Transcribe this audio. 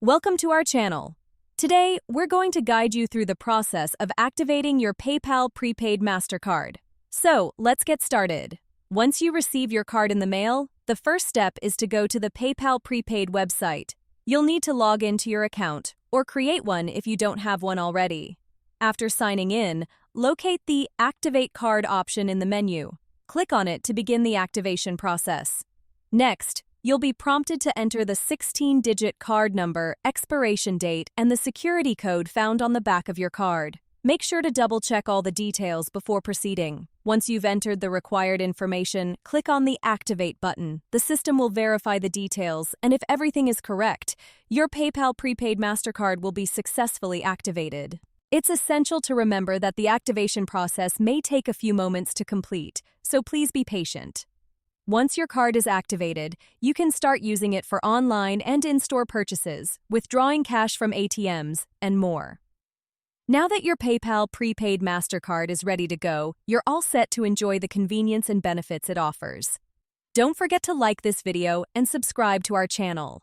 Welcome to our channel. Today, we're going to guide you through the process of activating your PayPal Prepaid Mastercard. So, let's get started. Once you receive your card in the mail, the first step is to go to the PayPal Prepaid website. You'll need to log into your account, or create one if you don't have one already. After signing in, locate the Activate Card option in the menu. Click on it to begin the activation process. Next, you'll be prompted to enter the 16-digit card number, expiration date, and the security code found on the back of your card. Make sure to double-check all the details before proceeding. Once you've entered the required information, click on the Activate button. The system will verify the details, and if everything is correct, your PayPal Prepaid Mastercard will be successfully activated. It's essential to remember that the activation process may take a few moments to complete, so please be patient. Once your card is activated, you can start using it for online and in-store purchases, withdrawing cash from ATMs, and more. Now that your PayPal Prepaid Mastercard is ready to go, you're all set to enjoy the convenience and benefits it offers. Don't forget to like this video and subscribe to our channel.